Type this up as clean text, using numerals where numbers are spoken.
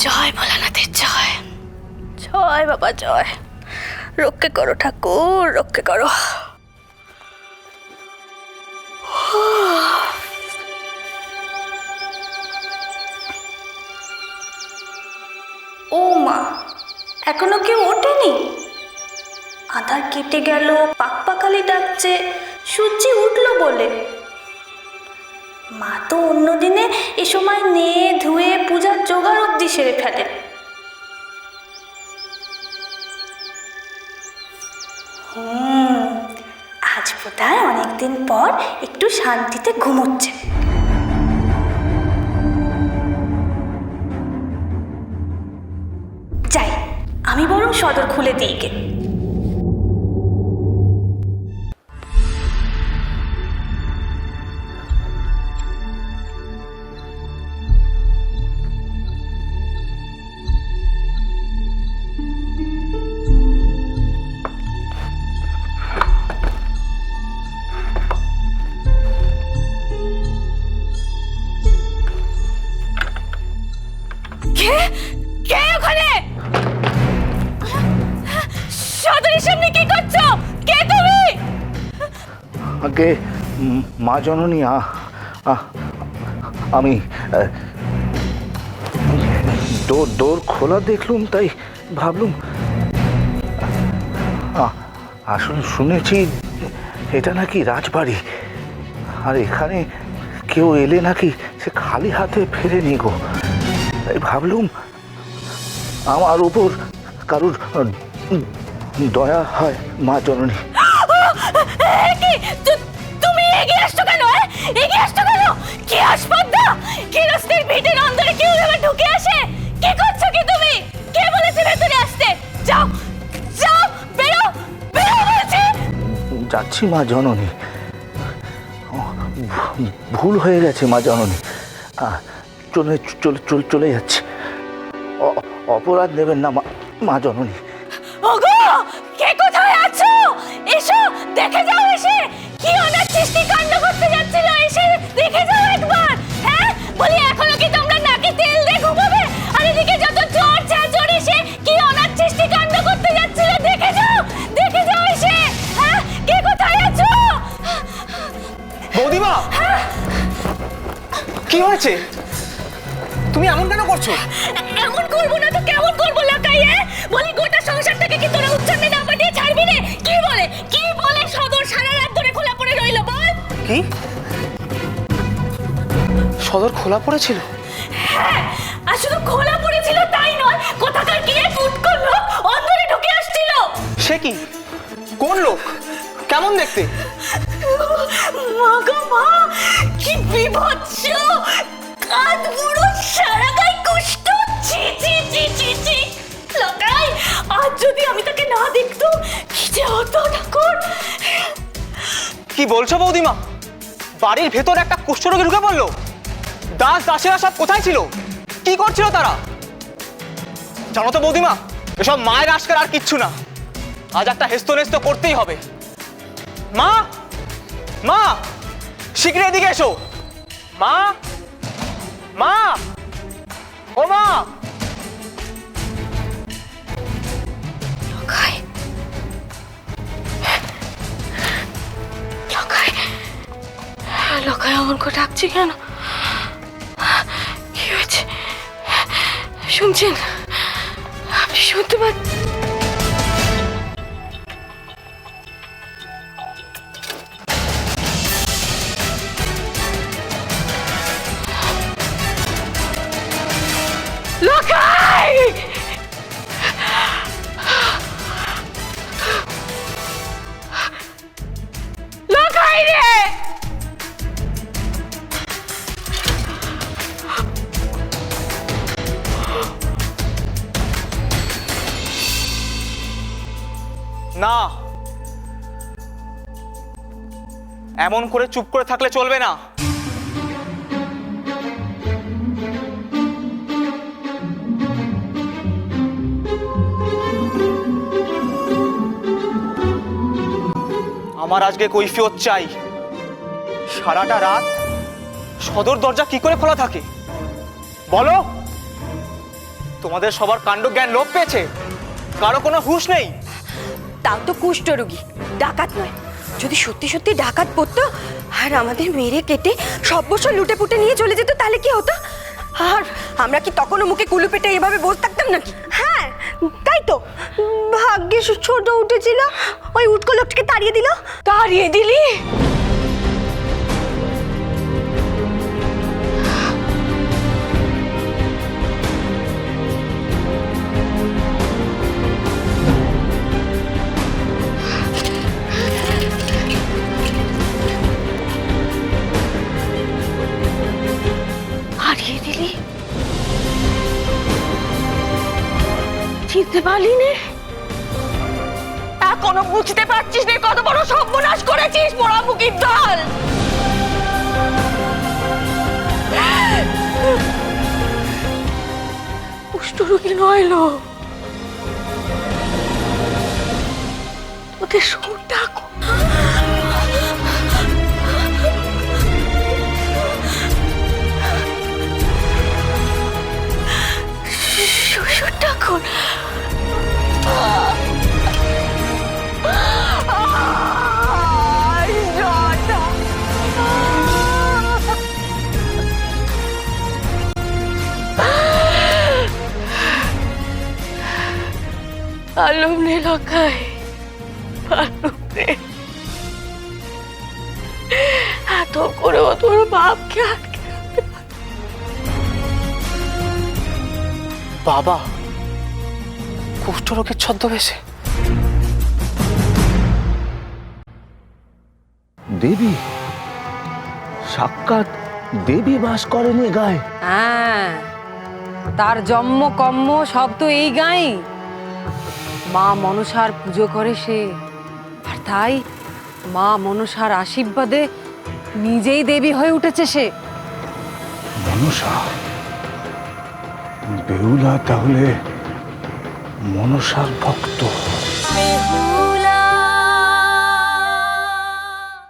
জয় ভোলানাথের জয়। জয় বাবা জয়। রক্ষে করো ঠাকুর, রক্ষে করো। ও মা, এখনো কেউ ওঠেনি? আধার কেটে গেল, পাকপাখালি ডাকছে, সূর্যি উঠলো বলে। মা তো অন্যদিনে এ সময় নিয়ে ধুয়ে পূজার জোগাড় অব্দি সেরে ফেলে। আজ বোধহয় অনেকদিন পর একটু শান্তিতে ঘুমোচ্ছে। যাই, আমি বরং সদর খুলে দিই গে। কে ওখানে? সদরের সামনে কি করছো? কে তুমি? আগে মা জননী, আমি দোর খোলা দেখলুম, তাই ভাবলুম। আসলে শুনেছি এটা নাকি রাজবাড়ি, আর এখানে কেউ এলে নাকি সে খালি হাতে ফেরেনি গো। তাই ভাবলুম আমার উপর কারুর দয়া হয় মা জননী। তুমি এগিয়ে আসছো কেন? এগিয়ে আসছো কেন? কি আসপদ্দা! কি রাস্তার ভিটের অন্দরে কেউ এভাবে ঢুকে আসে? কি করছো কি তুমি? কে বলেছে ভেতরে আসতে? যাও যাও, বেরো বেরো বলছি। যাচ্ছি মা জননী, ভুল হয়ে গেছে মা জননী, চলে চলে চলে চলে যাচ্ছে। অপরাধ নেবেন না মা জননী। ওগো, কে কোথায় আছো? এসো, দেখে যাও। এসে কি অনার সৃষ্টি কাণ্ড করতে যাচ্ছিল, এসে দেখে যাও একবার। হ্যাঁ বলি, এখনো কি তোমরা নাকি তেল দিয়ে ঘুমাবে? আর এদিকে যত চোর চাচর এসে কি অনার সৃষ্টি কাণ্ড করতে যাচ্ছিল, দেখে যাও, দেখে যাও এসে। হ্যাঁ, কে কোথায় আছো? বৌদিমা, কি হয়েছে? তুমি এমন কেন করছো? এমন করবো না তো কেমন করবো লাকাই? বলি, গোটা সংসারটাকে কি তোরা উচ্চারণে না পাঠিয়ে ছাড়বি রে? কি বলে সদর সারা রাত ধরে খোলা পড়ে রইলো বল? কি সদর খোলা পড়েছিল? হ্যাঁ, আর শুধু খোলা পড়েছিল তাই নয়, কোথাকার গিয়ে ফুট করলো, অন্দরে ঢুকে আসছিল। সে কি? কোন লোক? কেমন দেখতে? মা গো মা, কি বিভৎস! কাঁধ বুড়ো, সারা গায়ে কুষ্ঠ। ছি ছি ছি ছি ছি। লাকাই, আজ যদি আমি তাকে না দেখতাম, কি যে হতো ঠাকুর। কি বলছো বৌদিমা? বাড়ির ভেতর একটা কুষ্ঠরোগী ঢুকে পড়লো? দাসেরা সব কোথায় ছিল? কি করছিল তারা? জানো তো বৌদিমা, এসব মায়ের আজকাল আর কিচ্ছু না। আজ একটা হেস্তনেস্ত করতেই হবে। মা, মা, শীঘ্র এদিকে এসো। মা, মা, ও মা। লাকাই, লাকাই, লাকাই অমন করে ডাকছি কেন? কি হয়েছে? শুনছেন? আপনি শুনতে পাচ্ছেন? লাকাই, লাকাই রে! না, এমন করে চুপ করে থাকলে চলবে না। আমার আজকে কৈফিয়ত চাই। সারাটা রাত সদর দরজা কি করে খোলা থাকে বলো? তোমাদের সবার কাণ্ড জ্ঞান লোপ পেয়েছে, কারো কোনো হুঁশ নেই। তাও তো কুষ্ঠরোগী, ডাকাত নয়। যদি সত্যি সত্যি ডাকাত পড়তো আর আমাদের মেরে কেটে সব বছর লুটে পুটে নিয়ে চলে যেত, তাহলে কি হতো? আর আমরা কি তখনও মুখে কুলু পেটে এভাবে বসে থাকতাম নাকি? হ্যাঁ, তাই তো। ভাগ্যে ছোট উঠেছিল, ওই উটকো লোকটাকে তাড়িয়ে দিল। তাড়িয়ে দিলি? হারিয়ে দিলি? চিনতে পারলি নে? এখনো বুঝতে পারছিস না কত বড় সর্বনাশ করেছিস পোড়ামুখির দল? কুষ্ঠরোগী নয় লো, ওদের সুর ডাকো। শ্বশুর ঠাকুর, আলম নে লখায়, আলম নে। এত করে তোর বাপকে আটকে রাখতে পারে? বাবা কুষ্ঠরোগের ছদ্মবেশে? দেবী, সাক্ষাৎ দেবী বাস করেন এ গায়ে। হ্যাঁ, তার জন্ম কম্ম সব তো এই গাঁই। মা মনসার পুজো করে সে, আর তাই মা মনসার আশীর্বাদে নিজেই দেবী হয়ে উঠেছে সে। মনসা, বেহুলা তাহলে মনসার ভক্ত।